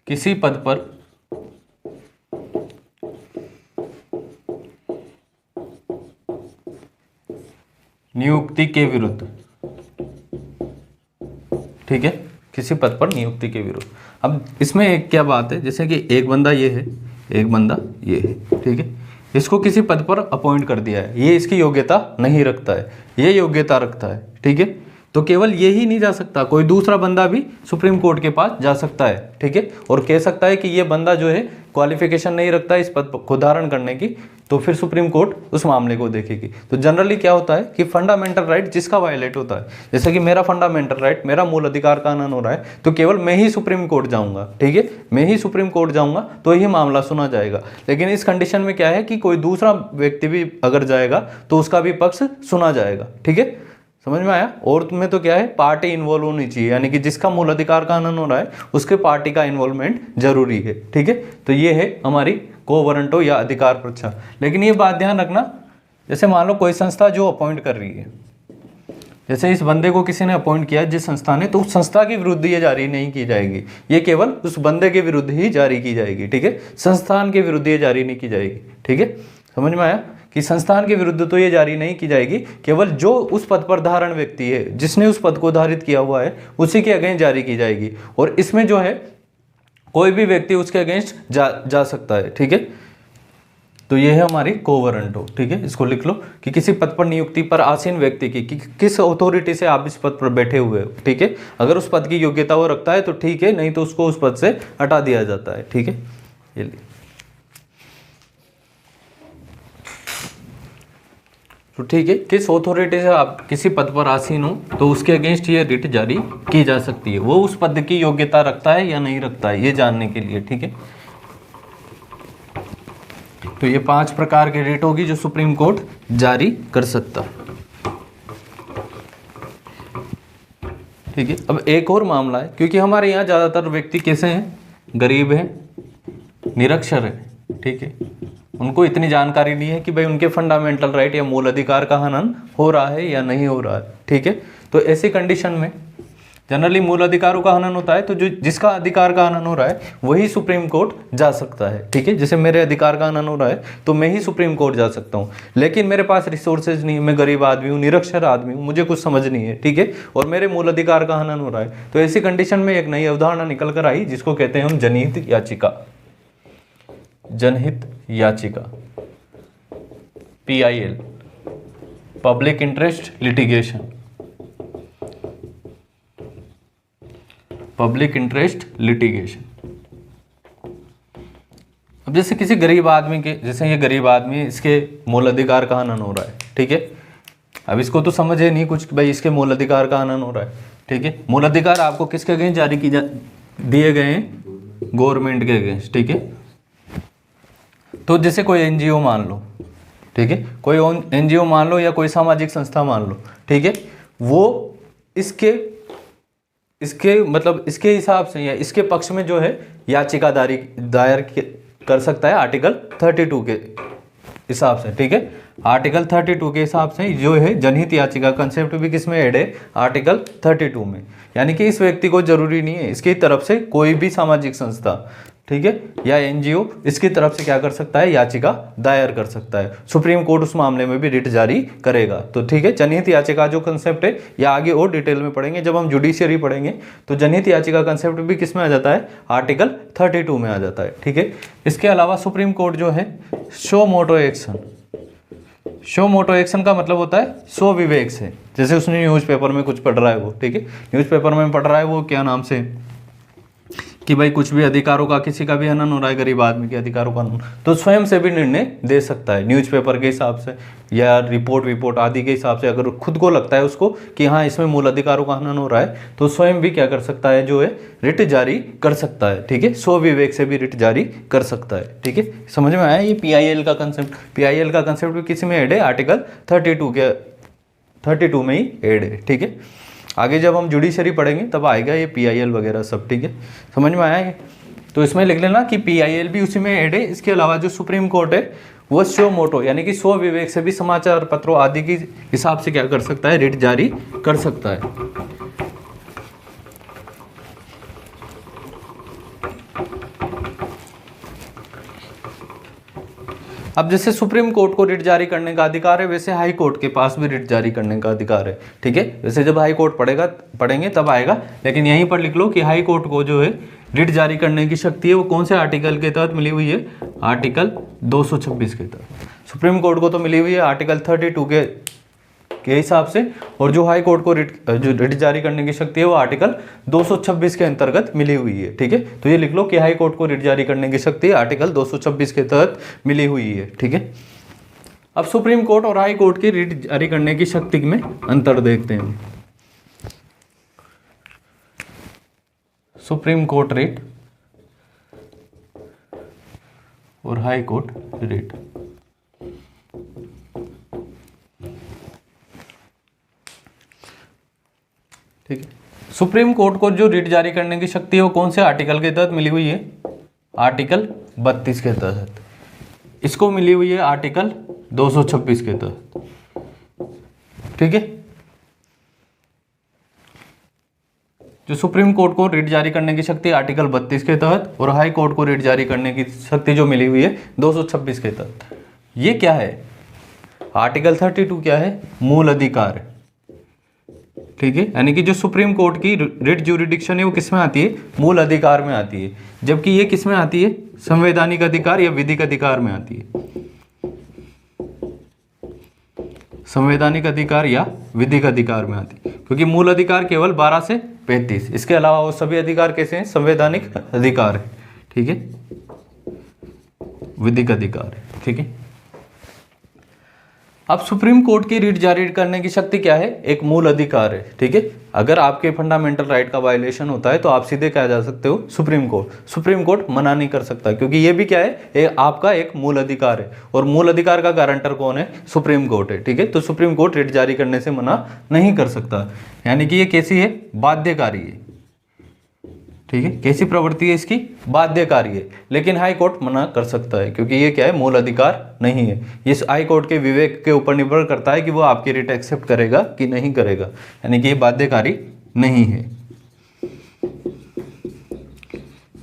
किसी पद पर नियुक्ति के विरुद्ध, ठीक है, किसी पद पर नियुक्ति के विरुद्ध। अब इसमें एक क्या बात है, जैसे कि एक बंदा ये है, एक बंदा ये है, ठीक है, इसको किसी पद पर अपॉइंट कर दिया है, ये इसकी योग्यता नहीं रखता है, ये योग्यता रखता है, ठीक है, तो केवल ये ही नहीं जा सकता, कोई दूसरा बंदा भी सुप्रीम कोर्ट के पास जा सकता है, ठीक है, और कह सकता है कि ये बंदा जो है क्वालिफिकेशन नहीं रखता इस पद को धारण करने की, तो फिर सुप्रीम कोर्ट उस मामले को देखेगी। तो जनरली क्या होता है कि फंडामेंटल राइट जिसका वायलेट होता है, जैसे कि मेरा फंडामेंटल राइट, मेरा मूल अधिकार का हनन हो रहा है, तो केवल मैं ही सुप्रीम कोर्ट जाऊंगा, ठीक है, मैं ही सुप्रीम कोर्ट जाऊंगा तो ही मामला सुना जाएगा। लेकिन इस कंडीशन में क्या है कि कोई दूसरा व्यक्ति भी अगर जाएगा तो उसका भी पक्ष सुना जाएगा। ठीक है, समझ में आया। और तुम्हें तो क्या है, पार्टी इन्वॉल्व होनी चाहिए, यानी कि जिसका मूल अधिकार का हनन हो रहा है उसके पार्टी का इन्वॉल्वमेंट जरूरी है। ठीक है, तो ये है हमारी को वारंटो या अधिकार परीक्षा। लेकिन ये बात ध्यान रखना, जैसे मान लो कोई संस्था जो अपॉइंट कर रही है, जैसे इस बंदे को किसी ने अपॉइंट किया जिस संस्था ने, तो उस संस्था के विरुद्ध ये जारी नहीं की जाएगी, ये केवल उस बंदे के विरुद्ध ही जारी की जाएगी। ठीक है, संस्थान के विरुद्ध ये जारी नहीं की जाएगी। ठीक है, समझ में आया कि संस्थान के विरुद्ध तो ये जारी नहीं की जाएगी, केवल जो उस पद पर धारण व्यक्ति है, जिसने उस पद को धारित किया हुआ है, उसी के अगेंस्ट जारी की जाएगी। और इसमें जो है कोई भी व्यक्ति उसके अगेंस्ट जा सकता है। ठीक है, तो ये है हमारी को वारंटो। ठीक है, इसको लिख लो कि किसी पद पर नियुक्ति पर आसीन व्यक्ति की कि किस अथॉरिटी से आप इस पद पर बैठे हुए हो। ठीक है, अगर उस पद की योग्यता वो रखता है तो ठीक है, नहीं तो उसको उस पद से हटा दिया जाता है। ठीक है, ये लिए तो ठीक है, किस अथॉरिटी से आप किसी पद पर आसीन हो तो उसके अगेंस्ट ये रिट जारी की जा सकती है, वो उस पद की योग्यता रखता है या नहीं रखता है, ये जानने के लिए। ठीक है, तो ये 5 प्रकार की रिट होगी जो सुप्रीम कोर्ट जारी कर सकता। ठीक है, अब एक और मामला है, क्योंकि हमारे यहाँ ज़्यादातर व्यक्ति कैसे हैं, गरीब हैं, निरक्षर हैं। ठीक है, उनको इतनी जानकारी नहीं है कि भाई उनके फंडामेंटल राइट या मूल अधिकार का हनन हो रहा है या नहीं हो रहा है। ठीक है, तो ऐसी कंडीशन में जनरली मूल अधिकारों का हनन होता है, तो जो जिसका अधिकार का हनन हो रहा है वही सुप्रीम कोर्ट जा सकता है। ठीक है, जैसे मेरे अधिकार का हनन हो रहा है तो मैं ही सुप्रीम कोर्ट जा सकता हूँ, लेकिन मेरे पास रिसोर्सेज नहीं है, मैं गरीब आदमी हूँ, निरक्षर आदमी हूँ, मुझे कुछ समझ नहीं है। ठीक है, और मेरे मूल अधिकार का हनन हो रहा है, तो ऐसी कंडीशन में एक नई अवधारणा निकल कर आई जिसको कहते हैं हम जनहित याचिका। जनहित याचिका, PIL, public interest litigation, public interest litigation. अब जैसे किसी गरीब आदमी के, जैसे ये गरीब आदमी, इसके मूल अधिकार का हनन हो रहा है। ठीक है, अब इसको तो समझे नहीं कुछ भाई इसके मूल अधिकार का हनन हो रहा है। ठीक है, मूल अधिकार आपको किसके अगेंस्ट जारी दिए गए हैं, गवर्नमेंट के अगेंस्ट। ठीक है, तो जैसे कोई एनजीओ मान लो, ठीक है, कोई एनजीओ मान लो या कोई सामाजिक संस्था मान लो, ठीक है, वो इसके मतलब इसके हिसाब से या इसके पक्ष में जो है याचिका दायर कर सकता है आर्टिकल 32 के हिसाब से। ठीक है, आर्टिकल 32 के हिसाब से जो है जनहित याचिका कंसेप्ट भी किसमें ऐड है, आर्टिकल 32 में। यानी कि इस व्यक्ति को जरूरी नहीं है इसकी तरफ से कोई भी सामाजिक संस्था, ठीक है, या एनजीओ इसकी तरफ से क्या कर सकता है, याचिका दायर कर सकता है। सुप्रीम कोर्ट उस मामले में भी रिट जारी करेगा। तो ठीक है, जनहित याचिका जो कंसेप्ट है या आगे और डिटेल में पढ़ेंगे जब हम जुडिशियरी पढ़ेंगे, तो जनहित याचिका कंसेप्ट भी किस में आ जाता है, आर्टिकल 32 में आ जाता है। ठीक है, इसके अलावा सुप्रीम कोर्ट जो है शो मोटो एक्शन, शो मोटो एक्शन का मतलब होता है सो विवेक से, जैसे उसने न्यूज़पेपर में कुछ पढ़ रहा है वो, ठीक है, न्यूज़पेपर में पढ़ रहा है वो क्या नाम से, कि भाई कुछ भी अधिकारों का किसी का भी हनन हो रहा है, गरीब आदमी के अधिकारों का हनन, तो स्वयं से भी निर्णय दे सकता है न्यूज़पेपर के हिसाब से या रिपोर्ट आदि के हिसाब से। अगर खुद को लगता है उसको कि हाँ इसमें मूल अधिकारों का हनन हो रहा है, तो स्वयं भी क्या कर सकता है, जो है रिट जारी कर सकता है। ठीक है, स्व विवेक से भी रिट जारी कर सकता है। ठीक है, समझ में आया ये PIL का कंसेप्ट। PIL का कंसेप्ट भी किसी में ऐड है, आर्टिकल 32 में ही ऐड है। ठीक है, आगे जब हम जुडिशरी पढ़ेंगे तब आएगा ये PIL वगैरह सब। ठीक है, समझ में आया ये? तो इसमें लिख लेना कि PIL भी उसी में ऐड है। इसके अलावा जो सुप्रीम कोर्ट है वो स्व मोटो यानी कि स्व विवेक से भी समाचार पत्रों आदि के हिसाब से क्या कर सकता है, रिट जारी कर सकता है। अब जैसे सुप्रीम कोर्ट को रिट जारी करने का अधिकार है, वैसे हाई कोर्ट के पास भी रिट जारी करने का अधिकार है। ठीक है, वैसे जब हाई कोर्ट पढ़ेंगे तब आएगा, लेकिन यहीं पर लिख लो कि हाई कोर्ट को जो है रिट जारी करने की शक्ति है वो कौन से आर्टिकल के तहत मिली हुई है, आर्टिकल 226 के तहत। सुप्रीम कोर्ट को तो मिली हुई है आर्टिकल 32 के हिसाब से, और जो हाई कोर्ट को रिट जारी करने की शक्ति है वो आर्टिकल 226 के अंतर्गत मिली हुई है। ठीक है, तो ये लिख लो कि हाई कोर्ट को रिट जारी करने की शक्ति आर्टिकल 226 के तहत मिली हुई है। ठीक है, अब सुप्रीम कोर्ट और हाई कोर्ट की रिट जारी करने की शक्ति में अंतर देखते हैं। सुप्रीम कोर्ट रिट और हाई कोर्ट रिट। ठीक है, सुप्रीम कोर्ट को जो रिट जारी करने की शक्ति है वो कौन से आर्टिकल के तहत मिली हुई है, आर्टिकल 32 के तहत। इसको मिली हुई है आर्टिकल 226 के तहत। ठीक है, जो सुप्रीम कोर्ट को रिट जारी करने की शक्ति आर्टिकल 32 के तहत और हाई कोर्ट को रिट जारी करने की शक्ति जो मिली हुई है 226 के तहत। ये क्या है, आर्टिकल 32 क्या है, मूल अधिकार। ठीक है, यानी कि जो सुप्रीम कोर्ट की रिट ज्यूरिडिक्शन है वो किस में आती है, मूल अधिकार में आती है, जबकि ये किस में आती है, संवैधानिक अधिकार या विधिक अधिकार में आती है। संवैधानिक अधिकार या विधिक अधिकार में आती है, क्योंकि मूल अधिकार केवल 12 से 35, इसके अलावा वो सभी अधिकार कैसे हैं, संवैधानिक अधिकार है। ठीक है, विधिक अधिकार है। ठीक है, अब सुप्रीम कोर्ट की रिट जारी करने की शक्ति क्या है, एक मूल अधिकार है। ठीक है, अगर आपके फंडामेंटल राइट का वायलेशन होता है तो आप सीधे क्या जा सकते हो, सुप्रीम कोर्ट। सुप्रीम कोर्ट मना नहीं कर सकता, क्योंकि ये भी क्या है, आपका एक मूल अधिकार है, और मूल अधिकार का गारंटर कौन है, सुप्रीम कोर्ट है। ठीक है, तो सुप्रीम कोर्ट रिट जारी करने से मना नहीं कर सकता, यानी कि ये कैसी है, बाध्यकारी है। ठीक है, कैसी प्रवृत्ति है इसकी, बाध्यकारी है, लेकिन हाई कोर्ट मना कर सकता है, क्योंकि ये क्या है, मूल अधिकार नहीं है। ये हाई कोर्ट के विवेक के ऊपर निर्भर करता है कि वो आपकी रिट एक्सेप्ट करेगा कि नहीं करेगा, यानी कि ये बाध्यकारी नहीं है।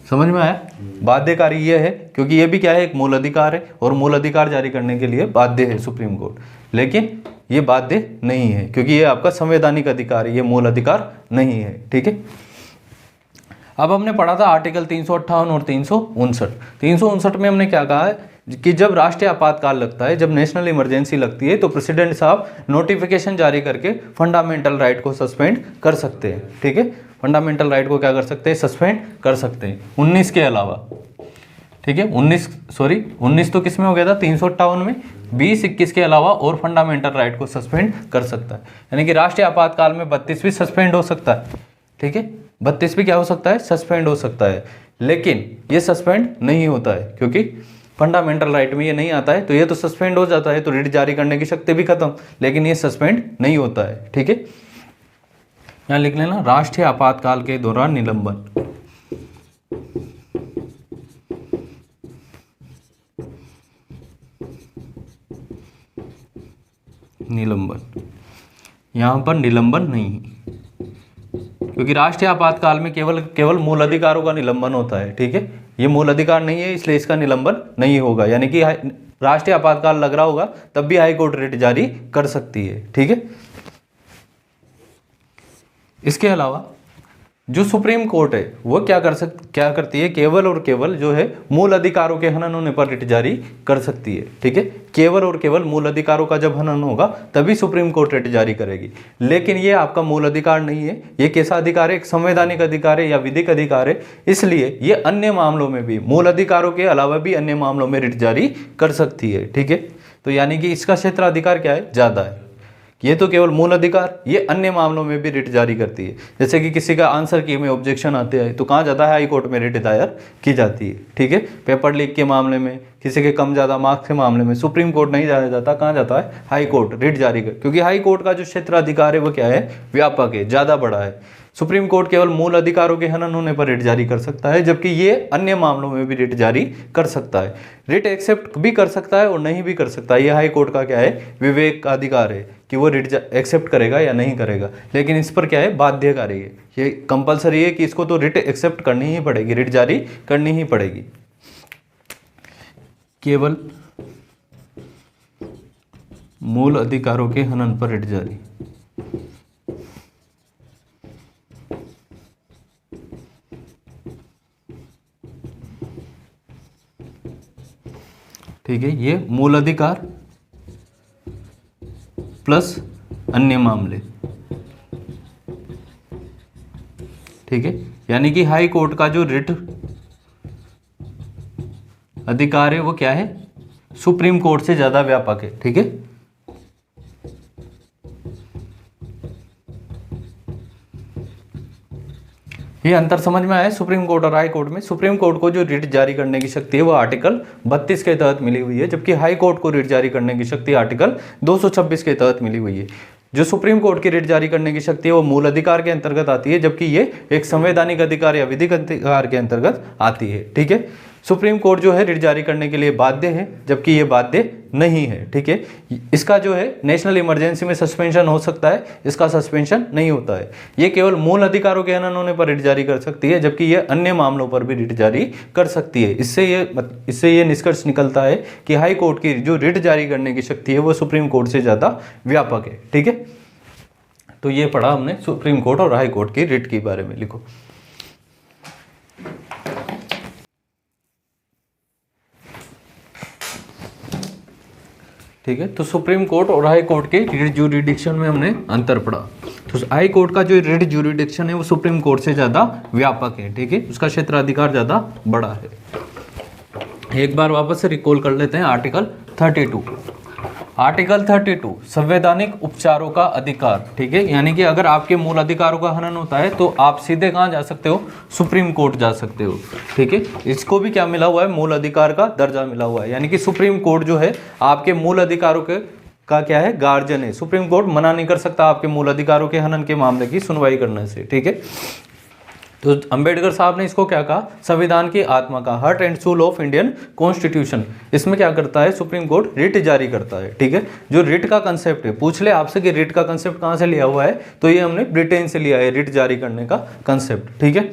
समझ में आया, बाध्यकारी ये है क्योंकि ये भी क्या है, एक मूल अधिकार है, और मूल अधिकार जारी करने के लिए बाध्य है सुप्रीम कोर्ट, लेकिन ये बाध्य नहीं है क्योंकि ये आपका संवैधानिक अधिकार है, ये मूल अधिकार नहीं है। ठीक है, अब हमने पढ़ा था आर्टिकल 358 और 359। 359 में हमने क्या कहा है कि जब राष्ट्रीय आपातकाल लगता है, जब नेशनल इमरजेंसी लगती है, तो प्रेसिडेंट साहब नोटिफिकेशन जारी करके फंडामेंटल राइट को सस्पेंड कर सकते हैं। ठीक है, फंडामेंटल राइट को क्या कर सकते हैं, सस्पेंड कर सकते हैं, 19 के अलावा। ठीक है, 19 तो किस में हो गया था, 358 में, 20, 21 के अलावा और फंडामेंटल राइट को सस्पेंड कर सकता है, यानी कि राष्ट्रीय आपातकाल में 32 भी सस्पेंड हो सकता है। ठीक है, 32 भी क्या हो सकता है, सस्पेंड हो सकता है, लेकिन ये सस्पेंड नहीं होता है क्योंकि फंडामेंटल राइट में ये नहीं आता है, तो ये तो सस्पेंड हो जाता है, तो रिट जारी करने की शक्ति भी खत्म, लेकिन ये सस्पेंड नहीं होता है। ठीक है, यहाँ लिख लेना, राष्ट्रीय आपातकाल के दौरान निलंबन। यहाँ पर निलंबन नहीं, क्योंकि राष्ट्रीय आपातकाल में केवल मूल अधिकारों का निलंबन होता है। ठीक है, ये मूल अधिकार नहीं है, इसलिए इसका निलंबन नहीं होगा, यानी कि राष्ट्रीय आपातकाल लग रहा होगा तब भी हाई कोर्ट रिट जारी कर सकती है। ठीक है, इसके अलावा जो सुप्रीम कोर्ट है वो क्या करती है, केवल और केवल जो है मूल अधिकारों के हनन होने पर रिट जारी कर सकती है। ठीक है, केवल और केवल मूल अधिकारों का जब हनन होगा तभी सुप्रीम कोर्ट रिट जारी करेगी। लेकिन ये आपका मूल अधिकार नहीं है, ये कैसा अधिकार है, एक संवैधानिक अधिकार है या विधिक अधिकार है, इसलिए ये अन्य मामलों में भी, मूल अधिकारों के अलावा भी अन्य मामलों में रिट जारी कर सकती है। ठीक है, तो यानी कि इसका क्षेत्राधिकार क्या है, ज्यादा है। ये तो केवल मूल अधिकार, ये अन्य मामलों में भी रिट जारी करती है। जैसे कि किसी का आंसर की में ऑब्जेक्शन आते हैं तो कहाँ जाता है, हाई कोर्ट में रिट दायर की जाती है। ठीक है, पेपर लीक के मामले में, किसी के कम ज़्यादा मार्क्स के मामले में सुप्रीम कोर्ट नहीं जाया जाता, कहाँ जाता है, हाई कोर्ट रिट जारी कर, क्योंकि हाई कोर्ट का जो क्षेत्राधिकार है वो क्या है, व्यापक है, ज़्यादा बड़ा है। सुप्रीम कोर्ट केवल मूल अधिकारों के हनन होने पर रिट जारी कर सकता है, जबकि ये अन्य मामलों में भी रिट जारी कर सकता है। रिट एक्सेप्ट भी कर सकता है और नहीं भी कर सकता है। ये हाई कोर्ट का क्या है, विवेक का अधिकार है कि वो रिट एक्सेप्ट करेगा या नहीं करेगा। लेकिन इस पर क्या है, बाध्यकारी है, ये कंपलसरी है कि इसको तो रिट एक्सेप्ट करनी ही पड़ेगी, रिट जारी करनी ही पड़ेगी। केवल मूल अधिकारों के हनन पर रिट जारी। ठीक है, ये मूल अधिकार प्लस अन्य मामले। ठीक है, यानी कि हाई कोर्ट का जो रिट अधिकार है वो क्या है, सुप्रीम कोर्ट से ज्यादा व्यापक है। ठीक है, ये अंतर समझ में आया सुप्रीम कोर्ट और हाई कोर्ट में। सुप्रीम कोर्ट को जो रिट जारी करने की शक्ति है वो आर्टिकल 32 के तहत मिली हुई है, जबकि हाई कोर्ट को रिट जारी करने की शक्ति आर्टिकल 226 के तहत मिली हुई है। जो सुप्रीम कोर्ट की रिट जारी करने की शक्ति है वो मूल अधिकार के अंतर्गत आती है, जबकि ये एक संवैधानिक अधिकार या विधिक अधिकार के अंतर्गत आती है। ठीक है, सुप्रीम कोर्ट जो है रिट जारी करने के लिए बाध्य है, जबकि ये बाध्य नहीं है। ठीक है, इसका जो है नेशनल इमरजेंसी में सस्पेंशन हो सकता है, इसका सस्पेंशन नहीं होता है। ये केवल मूल अधिकारों के हनन होने पर रिट जारी कर सकती है, जबकि ये अन्य मामलों पर भी रिट जारी कर सकती है। इससे ये निष्कर्ष निकलता है कि हाई कोर्ट की जो रिट जारी करने की शक्ति है वो सुप्रीम कोर्ट से ज़्यादा व्यापक है। ठीक है, तो ये पढ़ा हमने सुप्रीम कोर्ट और हाई कोर्ट की रिट के बारे में। लिखो, ठीक है, तो सुप्रीम कोर्ट और हाई कोर्ट के रिट ज्यूरिडिक्शन में हमने अंतर पढ़ा। तो हाई कोर्ट का जो रिट ज्यूरिडिक्शन है वो सुप्रीम कोर्ट से ज़्यादा व्यापक है। ठीक है, उसका क्षेत्राधिकार ज़्यादा बड़ा है। एक बार वापस से रिकॉल कर लेते हैं आर्टिकल 32। आर्टिकल 32 संवैधानिक उपचारों का अधिकार। ठीक है, यानी कि अगर आपके मूल अधिकारों का हनन होता है तो आप सीधे कहाँ जा सकते हो, सुप्रीम कोर्ट जा सकते हो। ठीक है, इसको भी क्या मिला हुआ है, मूल अधिकार का दर्जा मिला हुआ है। यानी कि सुप्रीम कोर्ट जो है आपके मूल अधिकारों का क्या है, गार्जियन है। सुप्रीम कोर्ट मना नहीं कर सकता आपके मूल अधिकारों के हनन के मामले की सुनवाई करने से। ठीक है, तो अंबेडकर साहब ने इसको क्या कहा, संविधान की आत्मा का, heart and soul of Indian constitution. इसमें क्या करता है, सुप्रीम कोर्ट रिट जारी करता है। ठीक है, जो रिट का कंसेप्ट है, पूछ ले आपसे कि रिट का कंसेप्ट कहाँ से लिया हुआ है, तो ये हमने ब्रिटेन से लिया है, रिट जारी करने का कंसेप्ट। ठीक है,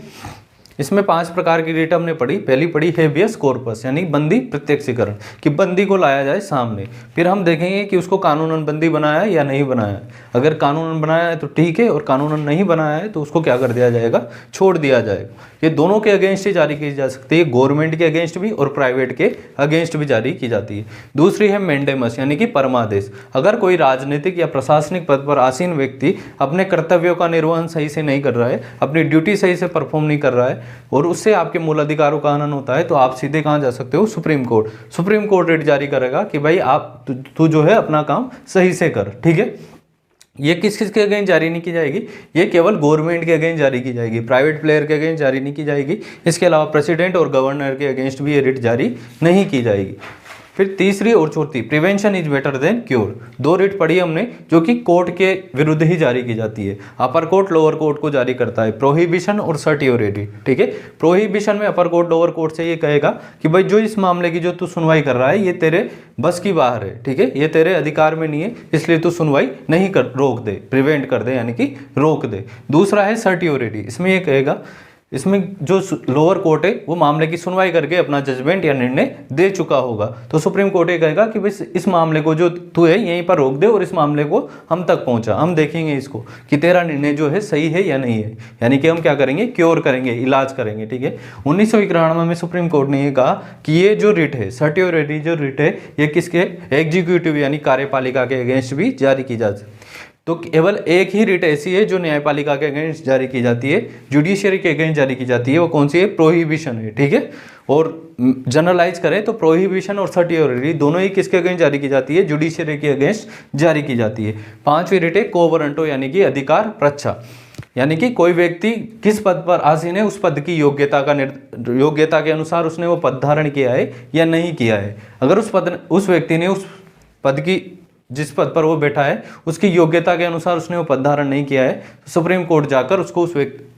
इसमें 5 प्रकार की रिट हमने पढ़ी। पहली पढ़ी हेबियस कॉर्पस, यानी बंदी प्रत्यक्षीकरण, कि बंदी को लाया जाए सामने। फिर हम देखेंगे कि उसको कानूनन बंदी बनाया है या नहीं बनाया है। अगर कानूनन बनाया है तो ठीक है, और कानूनन नहीं बनाया है तो उसको क्या कर दिया जाएगा, छोड़ दिया जाएगा। ये दोनों के अगेंस्ट ही जारी की जा सकती है, गवर्नमेंट के अगेंस्ट भी और प्राइवेट के अगेंस्ट भी जारी की जाती है। दूसरी है मेंडेमस, यानी कि परमादेश। अगर कोई राजनीतिक या प्रशासनिक पद पर आसीन व्यक्ति अपने कर्तव्यों का निर्वहन सही से नहीं कर रहा है, अपनी ड्यूटी सही से परफॉर्म नहीं कर रहा है और उससे आपके मूल अधिकारों का हनन होता है, तो आप सीधे कहाँ जा सकते हो, supreme court. Supreme court writ जारी करेगा कि भाई आप तू जो है अपना काम सही से कर। ठीक है, ये किस किस के अगेंस्ट जारी नहीं की जाएगी, ये केवल गवर्नमेंट के अगेंस्ट जारी की जाएगी, प्राइवेट प्लेयर के अगेंस्ट जारी नहीं की जाएगी। इसके अलावा प्रेसिडेंट और गवर्नर के अगेंस्ट भी ये रिट जारी नहीं की जाएगी। फिर तीसरी और चौथी, prevention is better than cure. 2 writ पढ़ी हमने जो कि कोर्ट के विरुद्ध ही जारी की जाती है। अपर कोर्ट लोअर कोर्ट को जारी करता है, प्रोहिबिशन और सर्टियोरिटी। ठीक है, प्रोहिबिशन में अपर कोर्ट लोअर कोर्ट से ये कहेगा कि भाई जो इस मामले की जो तू सुनवाई कर रहा है ये तेरे बस की बाहर है। ठीक है, ये तेरे अधिकार में नहीं है, इसलिए तू सुनवाई नहीं कर, रोक दे, प्रिवेंट कर दे, यानी कि रोक दे। दूसरा है सर्टियोरिटी, इसमें ये कहेगा इसमें जो लोअर कोर्ट है वो मामले की सुनवाई करके अपना जजमेंट या निर्णय दे चुका होगा। तो सुप्रीम कोर्ट ये कहेगा कि भाई इस मामले को जो तू है यहीं पर रोक दे और इस मामले को हम तक पहुंचा, हम देखेंगे इसको कि तेरा निर्णय जो है सही है या नहीं है, यानी कि हम क्या करेंगे, क्योर करेंगे, इलाज करेंगे। ठीक है, 1991 में सुप्रीम कोर्ट ने ये कहा कि ये जो रिट है, सर्टियोरिटी जो रिट है, ये किसके, एग्जीक्यूटिव यानी कार्यपालिका के अगेंस्ट भी जारी की जा सकती। तो केवल एक ही रिट ऐसी है जो न्यायपालिका के अगेंस्ट जारी की जाती है, जुडिशियरी के अगेंस्ट जारी की जाती है, वो कौन सी है, प्रोहिबिशन है। ठीक है, और जनरलाइज करें तो प्रोहिबिशन और सर्टियोरिटी दोनों ही किसके अगेंस्ट जारी की जाती है, जुडिशियरी के अगेंस्ट जारी की जाती है। पांचवी रिट है quo warranto यानी कि अधिकार प्रच्छा, यानी कि कोई व्यक्ति किस पद पर आसीन है, उस पद की योग्यता के अनुसार उसने वो पद धारण किया है या नहीं किया है। अगर उस व्यक्ति ने उस पद की, जिस पद पर वो बैठा है, उसकी योग्यता के अनुसार उसने वो पद धारण नहीं किया है, तो सुप्रीम कोर्ट जाकर उसको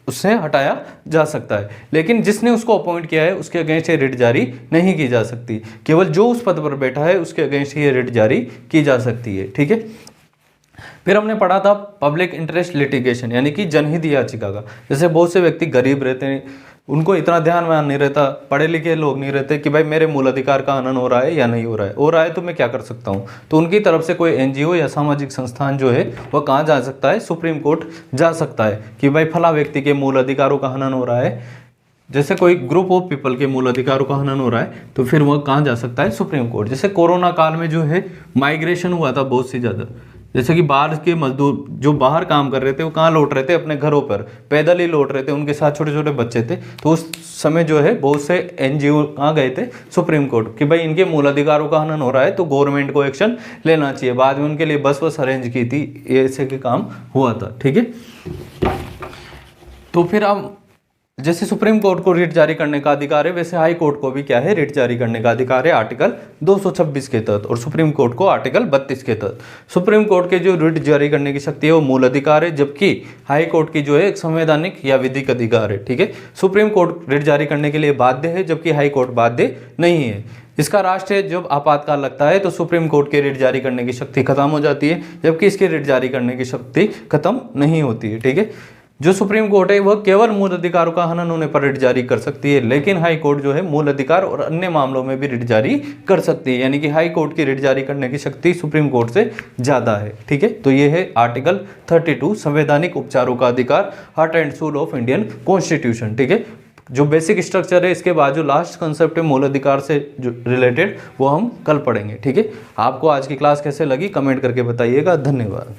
उससे हटाया जा सकता है। लेकिन जिसने उसको अपॉइंट किया है उसके अगेंस्ट ये रिट जारी नहीं की जा सकती, केवल जो उस पद पर बैठा है उसके अगेंस्ट ये रिट जारी की जा सकती है। ठीक है, फिर हमने पढ़ा था पब्लिक इंटरेस्ट लिटिगेशन, यानी कि जनहित याचिका का। जैसे बहुत से व्यक्ति गरीब रहते हैं, उनको इतना ध्यान में नहीं रहता, पढ़े लिखे लोग नहीं रहते कि भाई मेरे मूल अधिकार का हनन हो रहा है या नहीं हो रहा है तो मैं क्या कर सकता हूँ। तो उनकी तरफ से कोई एनजीओ या सामाजिक संस्थान जो है वह कहाँ जा सकता है, सुप्रीम कोर्ट जा सकता है कि भाई फला व्यक्ति के मूल अधिकारों का हनन हो रहा है, जैसे कोई ग्रुप ऑफ पीपल के मूल अधिकारों का हनन हो रहा है, तो फिर वह कहाँ जा सकता है, सुप्रीम कोर्ट। जैसे कोरोना काल में जो है माइग्रेशन हुआ था बहुत सी ज़्यादा, जैसे कि बाहर के मजदूर जो बाहर काम कर रहे थे वो कहाँ लौट रहे थे, अपने घरों पर पैदल ही लौट रहे थे, उनके साथ छोटे छोटे बच्चे थे। तो उस समय जो है बहुत से एनजीओ कहाँ गए थे, सुप्रीम कोर्ट, कि भाई इनके मूल अधिकारों का हनन हो रहा है तो गवर्नमेंट को एक्शन लेना चाहिए। बाद में उनके लिए बस अरेंज की थी, ऐसे के काम हुआ था। ठीक है, तो फिर अब जैसे सुप्रीम कोर्ट को रिट जारी करने का अधिकार है, वैसे हाई कोर्ट को भी क्या है, रिट जारी करने का अधिकार है आर्टिकल 226 के तहत, और सुप्रीम कोर्ट को आर्टिकल 32 के तहत। सुप्रीम कोर्ट के जो रिट जारी करने की शक्ति है वो मूल अधिकार है, जबकि हाई कोर्ट की जो है एक संवैधानिक या विधिक अधिकार है। ठीक है, सुप्रीम कोर्ट रिट जारी करने के लिए बाध्य है, जबकि हाई कोर्ट बाध्य नहीं है। इसका राष्ट्र जब आपातकाल लगता है तो सुप्रीम कोर्ट के रिट जारी करने की शक्ति खत्म हो जाती है, जबकि इसके रिट जारी करने की शक्ति खत्म नहीं होती है। ठीक है, जो सुप्रीम कोर्ट है वह केवल मूल अधिकारों का हनन होने पर रिट जारी कर सकती है, लेकिन हाई कोर्ट जो है मूल अधिकार और अन्य मामलों में भी रिट जारी कर सकती है, यानी कि हाई कोर्ट की रिट जारी करने की शक्ति सुप्रीम कोर्ट से ज्यादा है। ठीक है, तो ये है आर्टिकल 32 संवैधानिक उपचारों का अधिकार, heart and soul of Indian constitution. ठीक है, जो बेसिक स्ट्रक्चर है, इसके बाद जो लास्ट कंसेप्ट है मूल अधिकार से जो रिलेटेड, वो हम कल पढ़ेंगे। ठीक है, आपको आज की क्लास कैसे लगी कमेंट करके बताइएगा। धन्यवाद।